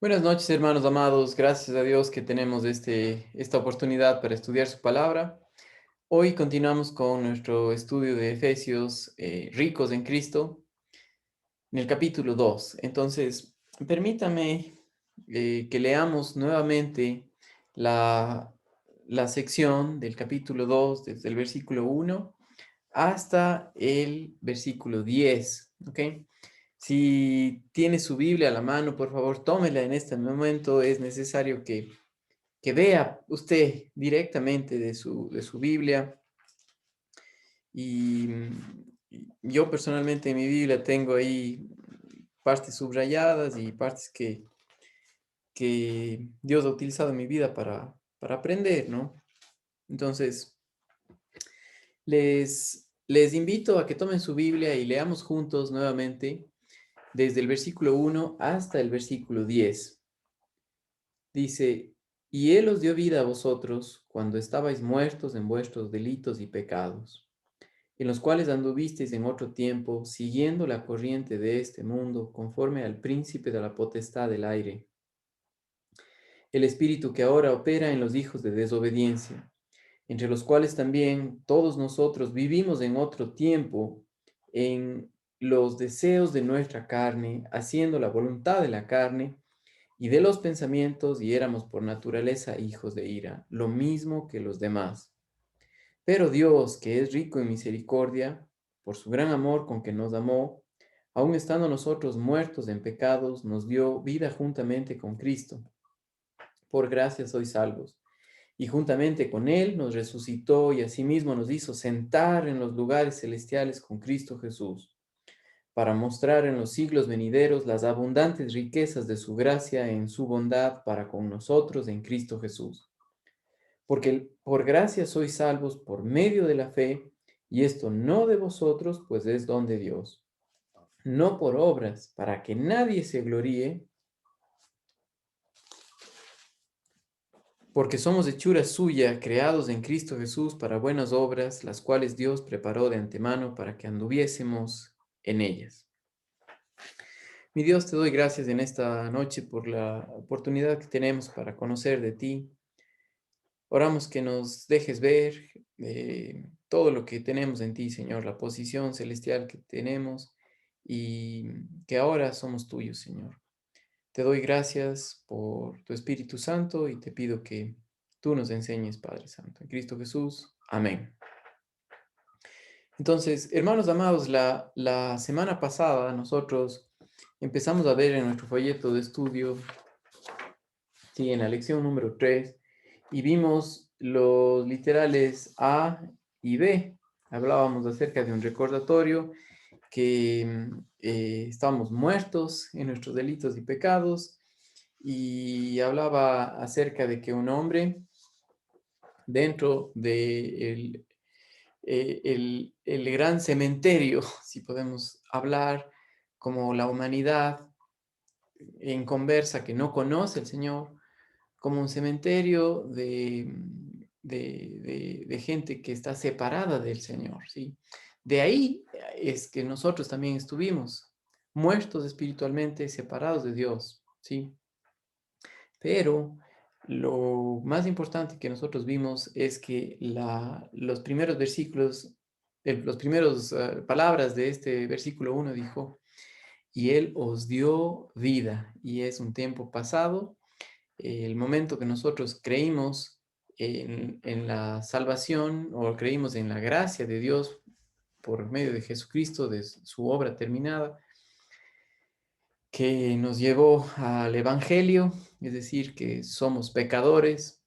Buenas noches, hermanos amados. Gracias a Dios que tenemos esta oportunidad para estudiar su palabra. Hoy continuamos con nuestro estudio de Efesios, ricos en Cristo, en el capítulo 2. Entonces, permítame que leamos nuevamente la, la sección del capítulo 2 desde el versículo 1 hasta el versículo 10, ¿ok? Si tiene su Biblia a la mano, por favor, tómela en este momento. Es necesario que vea usted directamente de su Biblia. Y yo personalmente en mi Biblia tengo ahí partes subrayadas y partes que Dios ha utilizado en mi vida para aprender, ¿no? Entonces, les invito a que tomen su Biblia y leamos juntos nuevamente desde el versículo 1 hasta el versículo 10. Dice, y Él os dio vida a vosotros cuando estabais muertos en vuestros delitos y pecados, en los cuales anduvisteis en otro tiempo, siguiendo la corriente de este mundo, conforme al príncipe de la potestad del aire, el espíritu que ahora opera en los hijos de desobediencia, entre los cuales también todos nosotros vivimos en otro tiempo, en los deseos de nuestra carne, haciendo la voluntad de la carne y de los pensamientos, y éramos por naturaleza hijos de ira, lo mismo que los demás. Pero Dios, que es rico en misericordia, por su gran amor con que nos amó, aun estando nosotros muertos en pecados, nos dio vida juntamente con Cristo. Por gracia sois salvos. Y juntamente con Él nos resucitó y asimismo nos hizo sentar en los lugares celestiales con Cristo Jesús, para mostrar en los siglos venideros las abundantes riquezas de su gracia en su bondad para con nosotros en Cristo Jesús. Porque por gracia sois salvos por medio de la fe, y esto no de vosotros, pues es don de Dios, no por obras, para que nadie se gloríe, porque somos hechura suya, creados en Cristo Jesús para buenas obras, las cuales Dios preparó de antemano para que anduviésemos en ellas. Mi Dios, te doy gracias en esta noche por la oportunidad que tenemos para conocer de ti. Oramos que nos dejes ver todo lo que tenemos en ti, Señor, la posición celestial que tenemos y que ahora somos tuyos, Señor. Te doy gracias por tu Espíritu Santo y te pido que tú nos enseñes, Padre Santo. En Cristo Jesús. Amén. Entonces, hermanos amados, la semana pasada nosotros empezamos a ver en nuestro folleto de estudio, sí, en la lección número 3, y vimos los literales A y B. Hablábamos acerca de un recordatorio que estábamos muertos en nuestros delitos y pecados, y hablaba acerca de que un hombre dentro de el gran cementerio, si podemos hablar, como la humanidad en conversa que no conoce al Señor, como un cementerio de gente que está separada del Señor, ¿sí? De ahí es que nosotros también estuvimos muertos espiritualmente, separados de Dios, ¿sí? Pero lo más importante que nosotros vimos es que los primeros versículos, los primeros palabras de este versículo 1 dijo, y Él os dio vida, y es un tiempo pasado, el momento que nosotros creímos en la salvación o creímos en la gracia de Dios por medio de Jesucristo, de su obra terminada, que nos llevó al Evangelio, es decir, que somos pecadores,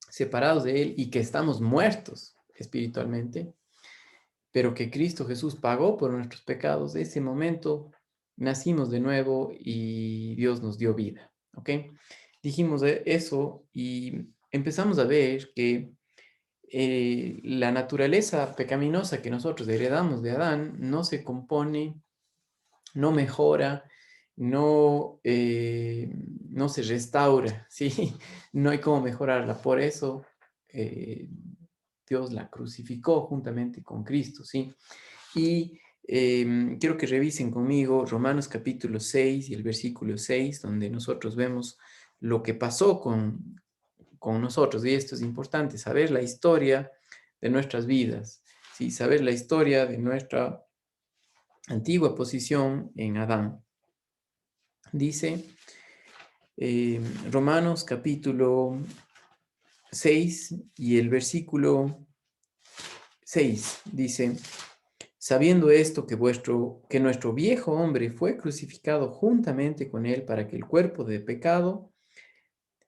separados de Él y que estamos muertos espiritualmente, pero que Cristo Jesús pagó por nuestros pecados. De ese momento nacimos de nuevo y Dios nos dio vida, ¿ok? Dijimos eso y empezamos a ver que la naturaleza pecaminosa que nosotros heredamos de Adán no se compone, no mejora, no se restaura, ¿sí? No hay cómo mejorarla. Por eso eh, Dios la crucificó juntamente con Cristo, ¿sí? Y Quiero que revisen conmigo Romanos capítulo 6 y el versículo 6, donde nosotros vemos lo que pasó con nosotros. Y esto es importante, saber la historia de nuestras vidas, ¿sí? Saber la historia de nuestra antigua posición en Adán. Dice Romanos capítulo 6 y el versículo 6 dice: sabiendo esto que nuestro viejo hombre fue crucificado juntamente con él para que el cuerpo de pecado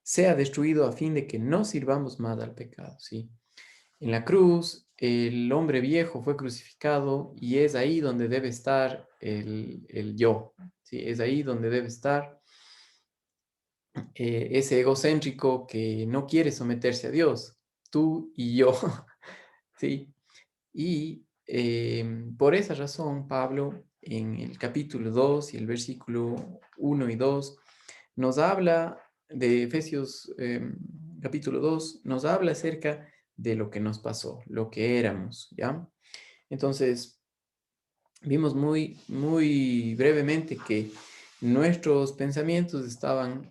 sea destruido a fin de que no sirvamos más al pecado, ¿sí? En la cruz, el hombre viejo fue crucificado y es ahí donde debe estar el yo, ¿sí? Es ahí donde debe estar ese egocéntrico que no quiere someterse a Dios, tú y yo, ¿sí? Y por esa razón, Pablo, en el capítulo 2 y el versículo 1 y 2, nos habla de Efesios capítulo 2, nos habla acerca de lo que nos pasó, lo que éramos, ¿ya? Entonces, vimos muy brevemente que nuestros pensamientos estaban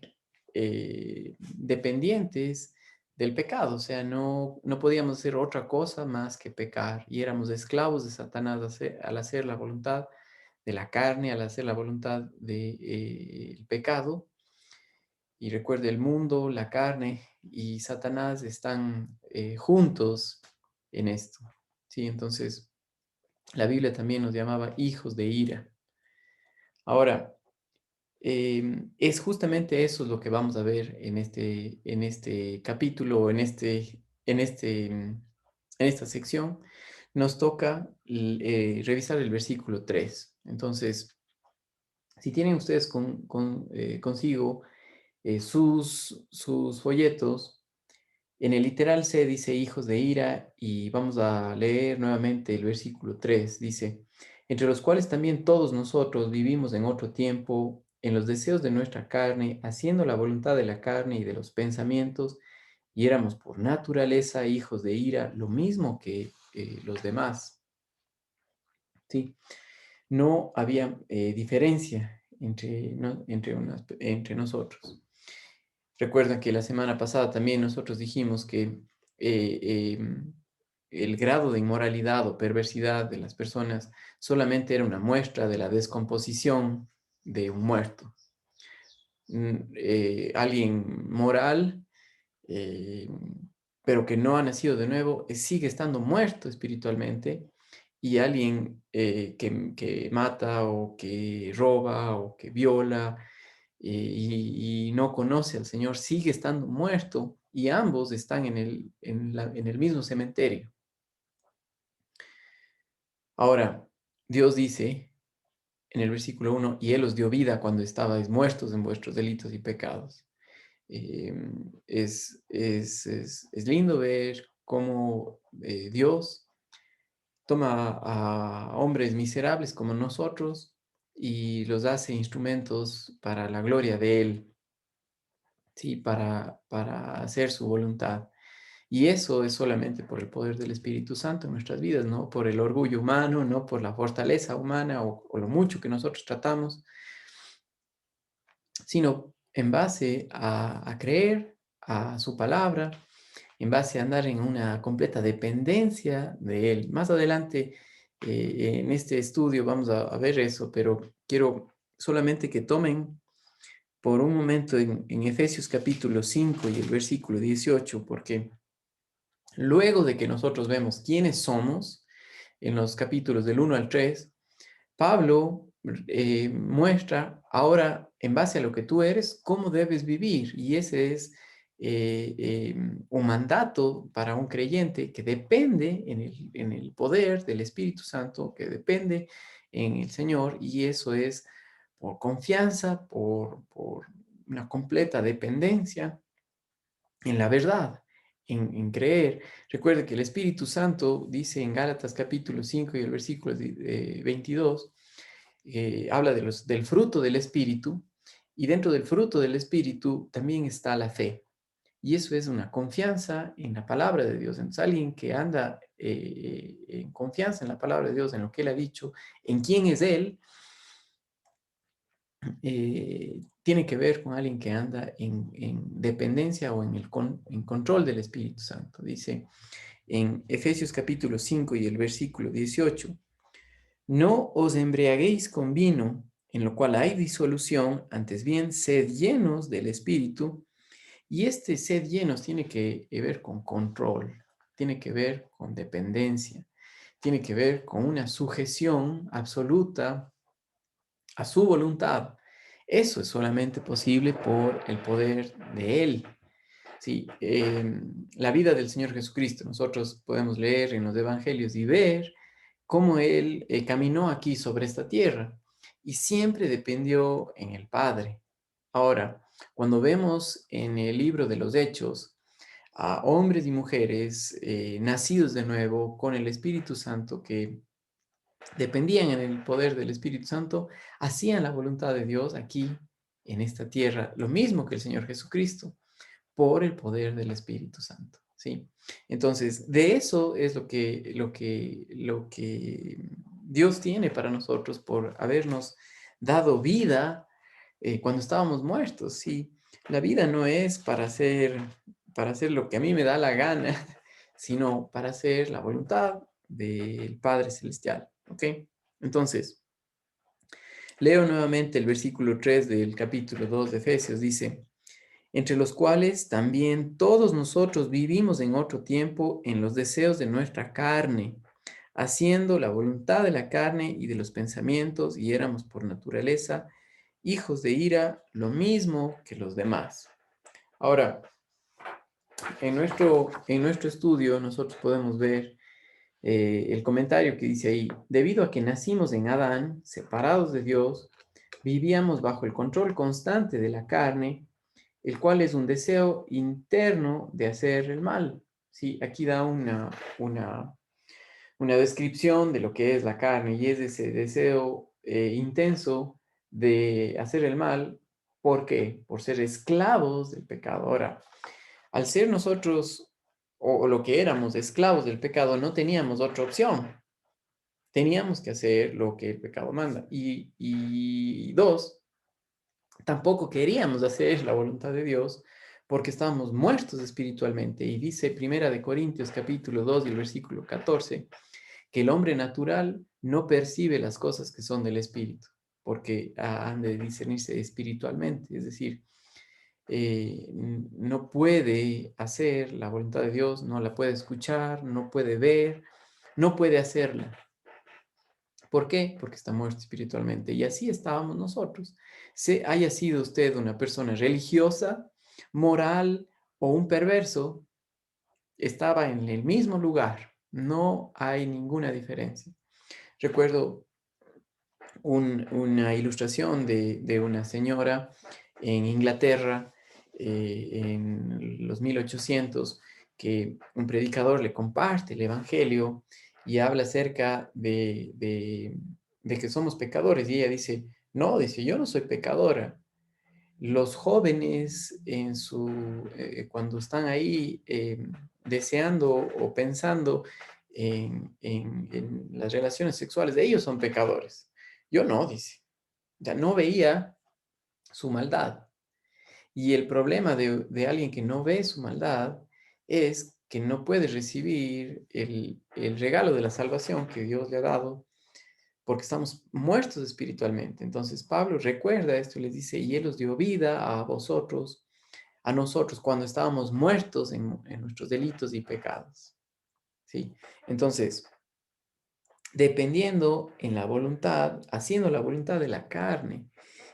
dependientes del pecado, o sea, no podíamos hacer otra cosa más que pecar y éramos esclavos de Satanás al hacer la voluntad de la carne, al hacer la voluntad del pecado. Y recuerde, el mundo, la carne y Satanás están juntos en esto, ¿sí? Entonces, la Biblia también nos llamaba hijos de ira. Ahora, es justamente eso lo que vamos a ver en este capítulo, en esta sección. Nos toca revisar el versículo 3. Entonces, si tienen ustedes consigo sus folletos, en el literal C dice hijos de ira y vamos a leer nuevamente el versículo 3. Dice, entre los cuales también todos nosotros vivimos en otro tiempo, en los deseos de nuestra carne, haciendo la voluntad de la carne y de los pensamientos, y éramos por naturaleza hijos de ira, lo mismo que los demás. ¿Sí? No había diferencia entre nosotros. Recuerdan que la semana pasada también nosotros dijimos que eh, em, el grado de inmoralidad o perversidad de las personas solamente era una muestra de la descomposición de un muerto. Alguien moral, eh, pero que no ha nacido de nuevo, sigue estando muerto espiritualmente, y alguien que mata o que roba o que viola y no conoce al Señor, sigue estando muerto y ambos están en el mismo cementerio. Ahora, Dios dice en el versículo 1, y Él os dio vida cuando estabais muertos en vuestros delitos y pecados. Es lindo ver cómo Dios toma a hombres miserables como nosotros y los hace instrumentos para la gloria de Él, ¿sí? Para hacer su voluntad. Y eso es solamente por el poder del Espíritu Santo en nuestras vidas, no por el orgullo humano, no por la fortaleza humana o lo mucho que nosotros tratamos, sino en base a creer a su palabra, en base a andar en una completa dependencia de Él. Más adelante en este estudio vamos a ver eso, pero quiero solamente que tomen por un momento en Efesios capítulo 5 y el versículo 18, porque luego de que nosotros vemos quiénes somos, en los capítulos del 1 al 3, Pablo muestra ahora, en base a lo que tú eres, cómo debes vivir. Y ese es un mandato para un creyente que depende en el poder del Espíritu Santo, que depende en el Señor, y eso es por confianza, por una completa dependencia en la verdad, creer. Recuerde que el Espíritu Santo dice en Gálatas capítulo 5 y el versículo 22, habla del fruto del Espíritu, y dentro del fruto del Espíritu también está la fe. Y eso es una confianza en la palabra de Dios. Entonces, alguien que anda en confianza en la palabra de Dios, en lo que Él ha dicho, en quién es Él, tiene que ver con alguien que anda en dependencia o en control del Espíritu Santo. Dice en Efesios capítulo 5 y el versículo 18, no os embriaguéis con vino, en lo cual hay disolución, antes bien, sed llenos del Espíritu. Y este sed llenos tiene que ver con control, tiene que ver con dependencia, tiene que ver con una sujeción absoluta a su voluntad. Eso es solamente posible por el poder de Él. Sí, la vida del Señor Jesucristo, nosotros podemos leer en los evangelios y ver cómo Él caminó aquí sobre esta tierra y siempre dependió en el Padre. Ahora, cuando vemos en el libro de los Hechos a hombres y mujeres nacidos de nuevo con el Espíritu Santo que dependían en el poder del Espíritu Santo, hacían la voluntad de Dios aquí en esta tierra, lo mismo que el Señor Jesucristo por el poder del Espíritu Santo, ¿sí? Entonces, de eso es lo que Dios tiene para nosotros por habernos dado vida cuando estábamos muertos, ¿sí? La vida no es para hacer lo que a mí me da la gana, sino para hacer la voluntad del Padre Celestial, ¿ok? Entonces, leo nuevamente el versículo 3 del capítulo 2 de Efesios, dice, entre los cuales también todos nosotros vivimos en otro tiempo en los deseos de nuestra carne, haciendo la voluntad de la carne y de los pensamientos, y éramos por naturaleza hijos de ira, lo mismo que los demás. Ahora, en nuestro estudio nosotros podemos ver el comentario que dice ahí, debido a que nacimos en Adán, separados de Dios, vivíamos bajo el control constante de la carne, el cual es un deseo interno de hacer el mal. Sí, aquí da una descripción de lo que es la carne y es ese deseo intenso de hacer el mal. ¿Por qué? Por ser esclavos del pecado. Ahora, al ser nosotros o lo que éramos esclavos del pecado, no teníamos otra opción. Teníamos que hacer lo que el pecado manda. Y dos, tampoco queríamos hacer la voluntad de Dios porque estábamos muertos espiritualmente. Y dice Primera de Corintios capítulo 2 y el versículo 14 que el hombre natural no percibe las cosas que son del espíritu, porque han de discernirse espiritualmente, es decir, no puede hacer la voluntad de Dios, no la puede escuchar, no puede ver, no puede hacerla. ¿Por qué? Porque está muerto espiritualmente. Y así estábamos nosotros. Se haya sido usted una persona religiosa, moral o un perverso, estaba en el mismo lugar. No hay ninguna diferencia. Recuerdo una ilustración de una señora en Inglaterra en los 1800 que un predicador le comparte el Evangelio y habla acerca de que somos pecadores. Y ella dice, no, dice, yo no soy pecadora. Los jóvenes cuando están ahí deseando o pensando en las relaciones sexuales, ellos son pecadores. Yo no, dice. Ya no veía su maldad. Y el problema de alguien que no ve su maldad es que no puede recibir el regalo de la salvación que Dios le ha dado porque estamos muertos espiritualmente. Entonces Pablo recuerda esto y les dice, y Él os dio vida a vosotros, a nosotros, cuando estábamos muertos en nuestros delitos y pecados. ¿Sí? Entonces, dependiendo en la voluntad, haciendo la voluntad de la carne.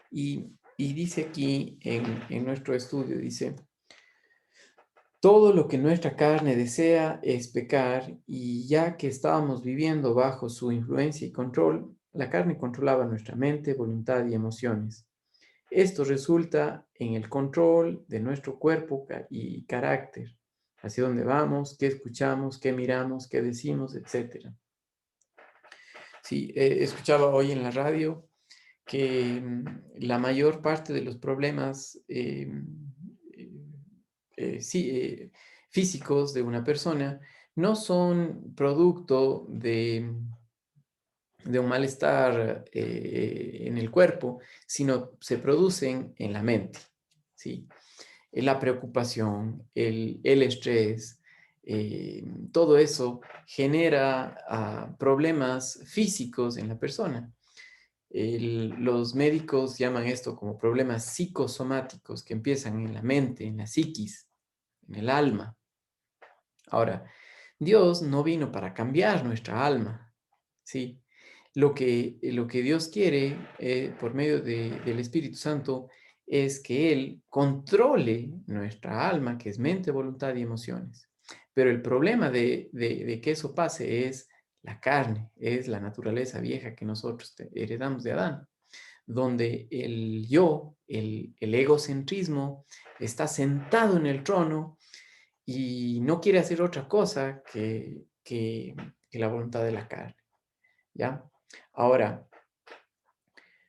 Y dice aquí en nuestro estudio, dice, todo lo que nuestra carne desea es pecar, y ya que estábamos viviendo bajo su influencia y control, la carne controlaba nuestra mente, voluntad y emociones. Esto resulta en el control de nuestro cuerpo y carácter, hacia dónde vamos, qué escuchamos, qué miramos, qué decimos, etc. Sí, escuchaba hoy en la radio que la mayor parte de los problemas físicos de una persona no son producto de un malestar en el cuerpo, sino se producen en la mente, ¿sí? La preocupación, el estrés, todo eso genera problemas físicos en la persona. Los médicos llaman esto como problemas psicosomáticos que empiezan en la mente, en la psiquis, en el alma. Ahora, Dios no vino para cambiar nuestra alma, ¿sí? Lo que Dios quiere por medio del Espíritu Santo es que Él controle nuestra alma, que es mente, voluntad y emociones. Pero el problema de que eso pase es la carne, es la naturaleza vieja que nosotros heredamos de Adán, donde el yo, el egocentrismo, está sentado en el trono y no quiere hacer otra cosa que la voluntad de la carne, ¿ya? Ahora,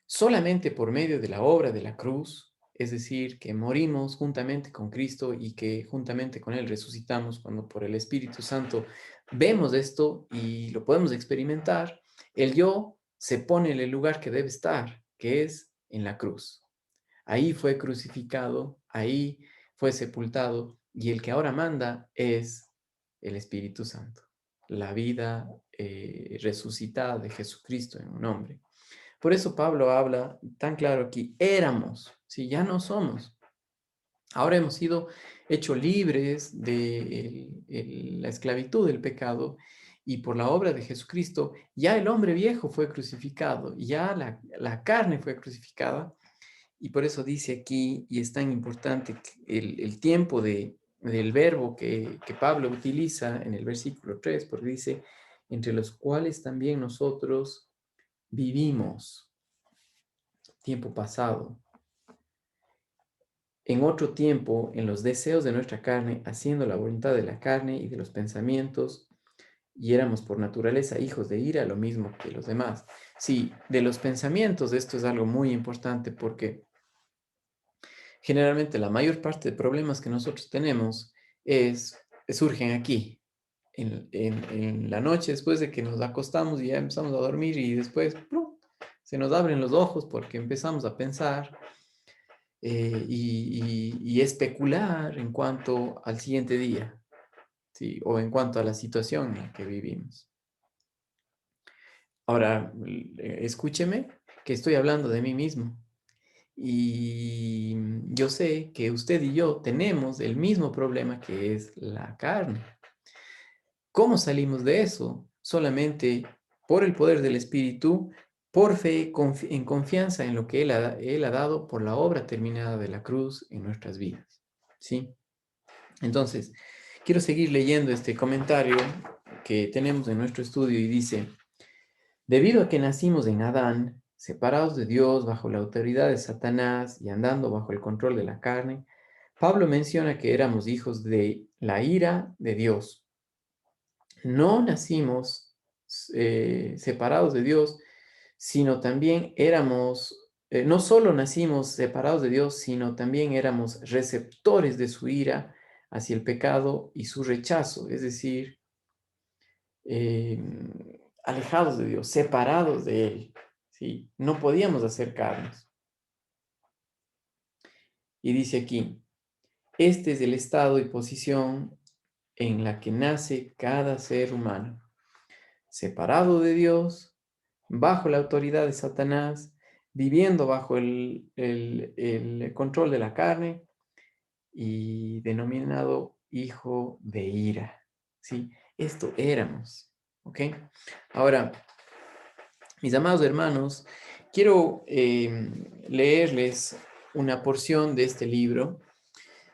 solamente por medio de la obra de la cruz, es decir, que morimos juntamente con Cristo y que juntamente con Él resucitamos cuando por el Espíritu Santo vemos esto y lo podemos experimentar, el yo se pone en el lugar que debe estar, que es en la cruz. Ahí fue crucificado, ahí fue sepultado y el que ahora manda es el Espíritu Santo, la vida resucitada de Jesucristo en un hombre. Por eso Pablo habla tan claro aquí, éramos, si ya no somos. Ahora hemos sido hechos libres de la esclavitud del pecado y por la obra de Jesucristo ya el hombre viejo fue crucificado, ya la carne fue crucificada y por eso dice aquí, y es tan importante el tiempo del verbo que Pablo utiliza en el versículo 3, porque dice, entre los cuales también nosotros vivimos, tiempo pasado, en otro tiempo, en los deseos de nuestra carne, haciendo la voluntad de la carne y de los pensamientos, y éramos por naturaleza hijos de ira, lo mismo que los demás. Sí, de los pensamientos, esto es algo muy importante porque generalmente la mayor parte de problemas que nosotros tenemos surgen aquí, en la noche, después de que nos acostamos y ya empezamos a dormir y después ¡plum!, se nos abren los ojos porque empezamos a pensar y especular en cuanto al siguiente día, ¿sí? O en cuanto a la situación en la que vivimos. Ahora, escúcheme que estoy hablando de mí mismo. Y yo sé que usted y yo tenemos el mismo problema que es la carne. ¿Cómo salimos de eso? Solamente por el poder del Espíritu, por fe, en confianza en lo que Él ha dado por la obra terminada de la cruz en nuestras vidas. ¿Sí? Entonces, quiero seguir leyendo este comentario que tenemos en nuestro estudio y dice, debido a que nacimos en Adán, separados de Dios bajo la autoridad de Satanás y andando bajo el control de la carne, Pablo menciona que éramos hijos de la ira de Dios. No nacimos separados de Dios, sino también no solo nacimos separados de Dios, sino también éramos receptores de su ira hacia el pecado y su rechazo, es decir, eh, alejados de Dios, separados de Él, ¿sí? No podíamos acercarnos. Y dice aquí, este es el estado y posición en la que nace cada ser humano, separado de Dios, bajo la autoridad de Satanás, viviendo bajo el control de la carne y denominado hijo de ira, ¿sí? Esto éramos, ¿ok? Ahora, mis amados hermanos, quiero leerles una porción de este libro.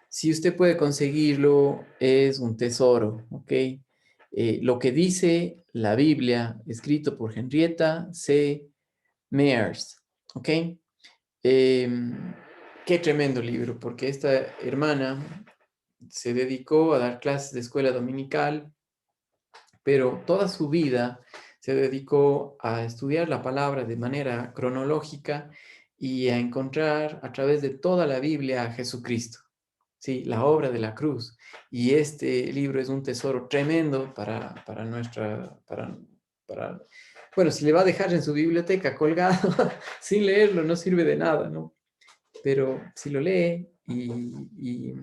Si usted puede conseguirlo, es un tesoro, ¿ok? Lo que dice la Biblia, escrito por Henrietta C. Mears, ¿ok? Qué tremendo libro, porque esta hermana se dedicó a dar clases de escuela dominical, pero toda su vida se dedicó a estudiar la palabra de manera cronológica y a encontrar a través de toda la Biblia a Jesucristo. Sí, la obra de la cruz. Y este libro es un tesoro tremendo para, bueno, si le va a dejar en su biblioteca colgado sin leerlo, no sirve de nada, ¿no? Pero si lo lee y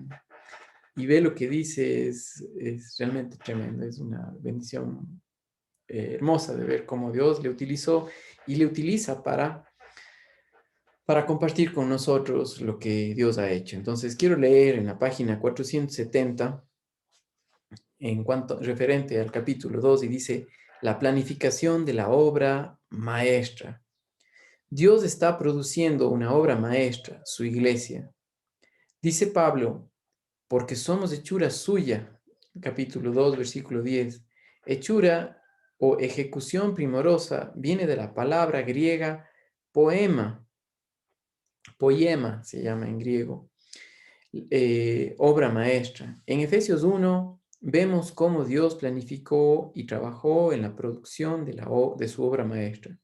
ve lo que dice, es realmente tremendo. Es una bendición hermosa de ver cómo Dios le utilizó y le utiliza para compartir con nosotros lo que Dios ha hecho. Entonces, quiero leer en la página 470, en cuanto referente al capítulo 2, y dice, la planificación de la obra maestra. Dios está produciendo una obra maestra, su iglesia. Dice Pablo, porque somos hechura suya, capítulo 2, versículo 10. Hechura o ejecución primorosa viene de la palabra griega poema, poema se llama en griego, obra maestra. En Efesios 1 vemos cómo Dios planificó y trabajó en la producción de su obra maestra.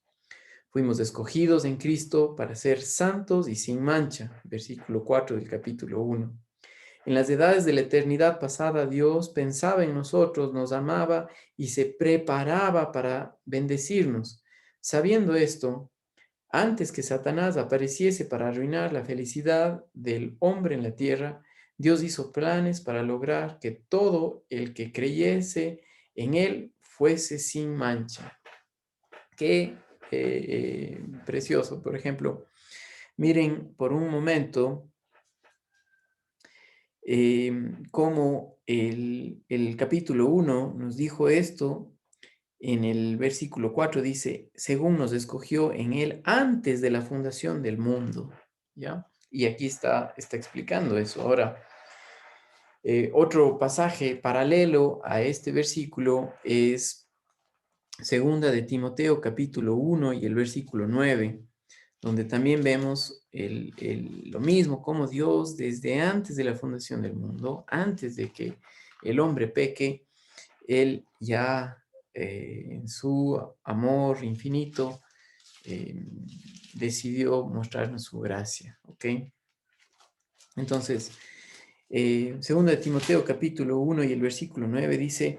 Fuimos escogidos en Cristo para ser santos y sin mancha, versículo 4 del capítulo 1. En las edades de la eternidad pasada, Dios pensaba en nosotros, nos amaba y se preparaba para bendecirnos. Sabiendo esto, antes que Satanás apareciese para arruinar la felicidad del hombre en la tierra, Dios hizo planes para lograr que todo el que creyese en él fuese sin mancha. Qué precioso. Por ejemplo, miren por un momento cómo el capítulo 1 nos dijo esto. En el versículo 4 dice, según nos escogió en él antes de la fundación del mundo, ¿ya? Y aquí está explicando eso. Ahora, otro pasaje paralelo a este versículo es segunda de Timoteo, capítulo 1 y el versículo 9, donde también vemos lo mismo, como Dios desde antes de la fundación del mundo, antes de que el hombre peque, Él ya en su amor infinito decidió mostrarnos su gracia, ¿ok? Entonces, segunda de Timoteo capítulo 1 y el versículo 9 dice,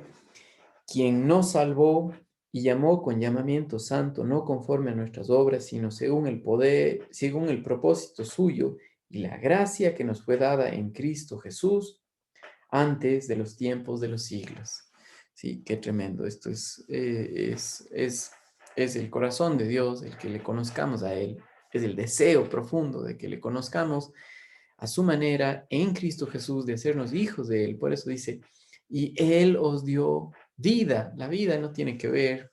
quien nos salvó y llamó con llamamiento santo, no conforme a nuestras obras, sino según el poder, según el propósito suyo y la gracia que nos fue dada en Cristo Jesús antes de los tiempos de los siglos. Sí, qué tremendo. Esto es el corazón de Dios, el que le conozcamos a Él. Es el deseo profundo de que le conozcamos a su manera en Cristo Jesús, de hacernos hijos de Él. Por eso dice, y Él os dio vida. La vida no tiene que ver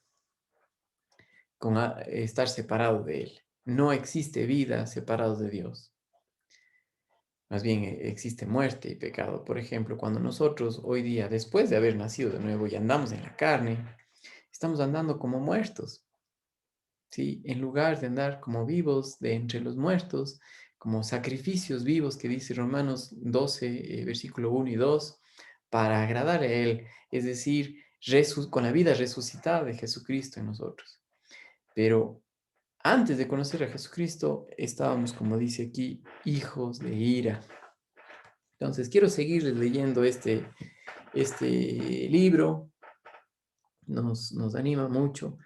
con estar separado de Él. No existe vida separado de Dios. Más bien existe muerte y pecado. Por ejemplo, cuando nosotros hoy día, después de haber nacido de nuevo y andamos en la carne, estamos andando como muertos, ¿sí? En lugar de andar como vivos de entre los muertos, como sacrificios vivos que dice Romanos 12, versículo 1 y 2, para agradar a Él, es decir, con la vida resucitada de Jesucristo en nosotros. Pero antes de conocer a Jesucristo, estábamos, como dice aquí, hijos de ira. Entonces, quiero seguirles leyendo este libro, nos anima mucho.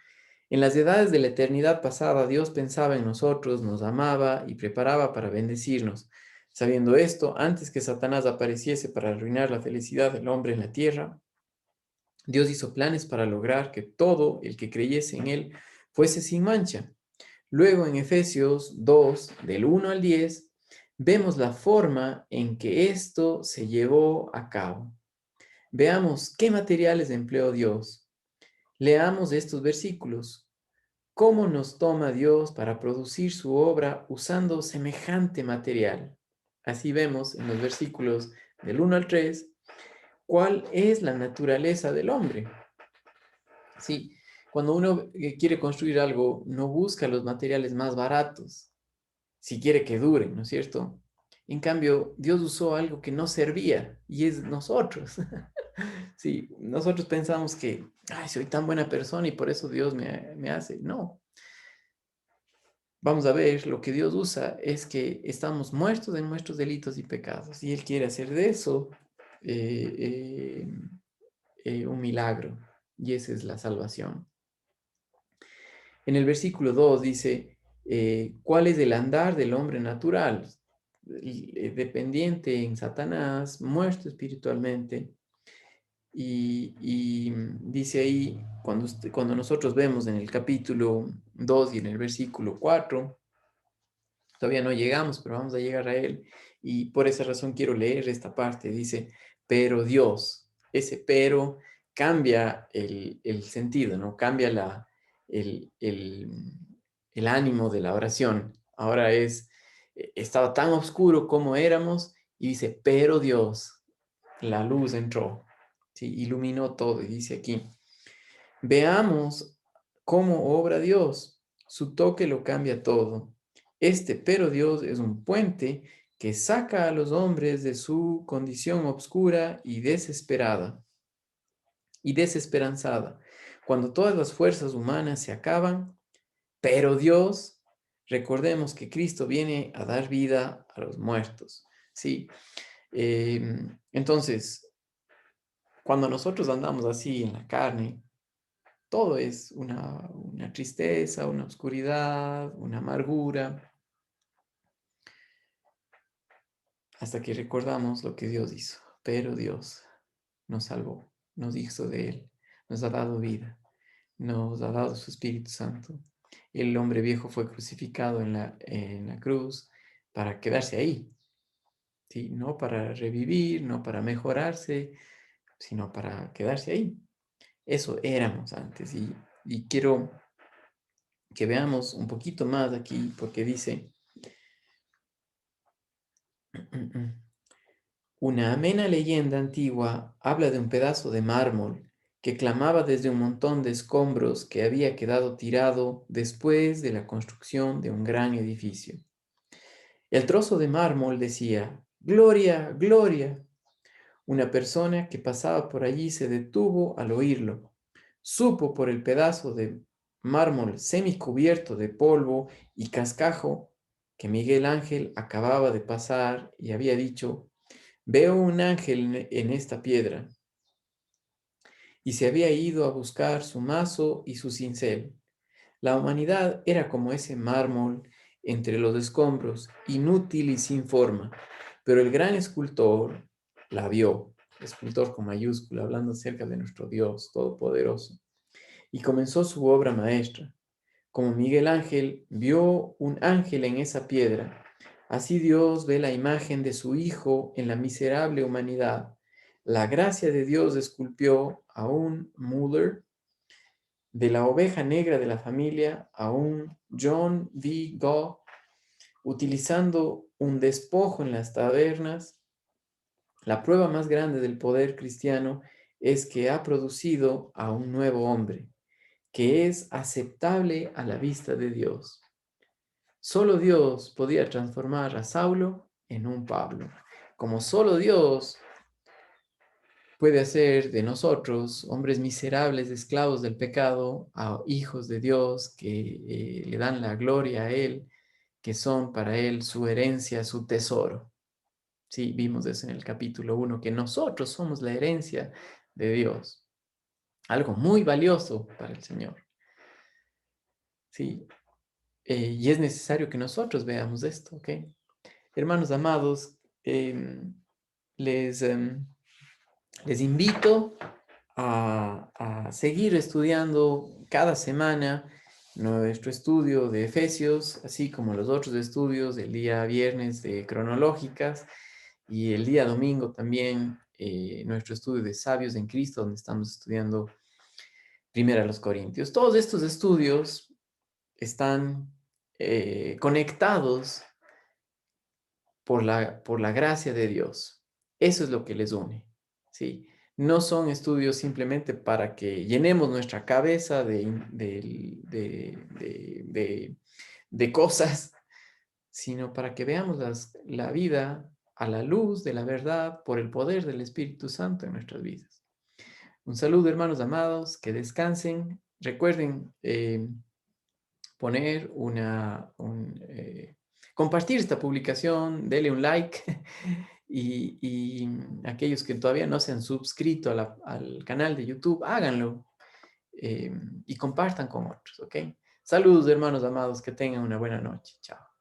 En las edades de la eternidad pasada, Dios pensaba en nosotros, nos amaba y preparaba para bendecirnos. Sabiendo esto, antes que Satanás apareciese para arruinar la felicidad del hombre en la tierra, Dios hizo planes para lograr que todo el que creyese en Él fuese sin mancha. Luego en Efesios 2, del 1 al 10, vemos la forma en que esto se llevó a cabo. Veamos qué materiales empleó Dios. Leamos estos versículos. ¿Cómo nos toma Dios para producir su obra usando semejante material? Así vemos en los versículos del 1 al 3 cuál es la naturaleza del hombre. Sí, cuando uno quiere construir algo, no busca los materiales más baratos, si quiere que duren, ¿no es cierto? En cambio, Dios usó algo que no servía y es nosotros. Sí, nosotros pensamos que, ay, soy tan buena persona y por eso Dios me hace. No, vamos a ver, lo que Dios usa es que estamos muertos en nuestros delitos y pecados, y Él quiere hacer de eso eh, un milagro, y esa es la salvación. En el versículo 2 dice, ¿cuál es el andar del hombre natural? Dependiente en Satanás, muerto espiritualmente. Y dice ahí, cuando nosotros vemos en el capítulo 2 y en el versículo 4, todavía no llegamos, pero vamos a llegar a él. Y por esa razón quiero leer esta parte. Dice, pero Dios, ese pero cambia el sentido, ¿no? Cambia el, el, el ánimo de la oración. Ahora estaba tan oscuro como éramos y dice, pero Dios, la luz entró, ¿sí? Iluminó todo y dice aquí, veamos cómo obra Dios. Su toque lo cambia todo. Pero Dios es un puente que saca a los hombres de su condición obscura y desesperada y desesperanzada. Cuando todas las fuerzas humanas se acaban, pero Dios, recordemos que Cristo viene a dar vida a los muertos. Sí. Entonces, cuando nosotros andamos así en la carne, todo es una tristeza, una oscuridad, una amargura, hasta que recordamos lo que Dios hizo. Pero Dios nos salvó, nos hizo de Él, nos ha dado vida, nos ha dado su Espíritu Santo. El hombre viejo fue crucificado en la cruz para quedarse ahí, ¿sí? No para revivir, no para mejorarse, sino para quedarse ahí. Eso éramos antes y quiero que veamos un poquito más aquí porque dice, una amena leyenda antigua habla de un pedazo de mármol que clamaba desde un montón de escombros que había quedado tirado después de la construcción de un gran edificio. El trozo de mármol decía, Gloria, Gloria. Una persona que pasaba por allí se detuvo al oírlo. Supo por el pedazo de mármol semicubierto de polvo y cascajo que Miguel Ángel acababa de pasar y había dicho, veo un ángel en esta piedra. Y se había ido a buscar su mazo y su cincel. La humanidad era como ese mármol entre los escombros, inútil y sin forma, pero el gran escultor la vio, escultor con mayúscula, hablando acerca de nuestro Dios Todopoderoso, y comenzó su obra maestra. Como Miguel Ángel vio un ángel en esa piedra, así Dios ve la imagen de su Hijo en la miserable humanidad. La gracia de Dios esculpió a un Muller, de la oveja negra de la familia a un John V. Gough, utilizando un despojo en las tabernas. La prueba más grande del poder cristiano es que ha producido a un nuevo hombre, que es aceptable a la vista de Dios. Solo Dios podía transformar a Saulo en un Pablo, como solo Dios puede hacer de nosotros, hombres miserables, esclavos del pecado, a hijos de Dios que le dan la gloria a Él, que son para Él su herencia, su tesoro. Sí, vimos eso en el capítulo 1, que nosotros somos la herencia de Dios, algo muy valioso para el Señor. Sí, y es necesario que nosotros veamos esto, ¿ok? Hermanos amados, les, les invito a seguir estudiando cada semana nuestro estudio de Efesios, así como los otros estudios del día viernes de cronológicas y el día domingo también nuestro estudio de Sabios en Cristo, donde estamos estudiando Primera a los Corintios. Todos estos estudios están conectados por la gracia de Dios. Eso es lo que les une, ¿sí? No son estudios simplemente para que llenemos nuestra cabeza de cosas, sino para que veamos la vida a la luz de la verdad por el poder del Espíritu Santo en nuestras vidas. Un saludo, hermanos amados, que descansen. Recuerden poner compartir esta publicación, dele un like y aquellos que todavía no se han suscrito al canal de YouTube, háganlo y compartan con otros, ¿ok? Saludos, hermanos amados, que tengan una buena noche. Chao.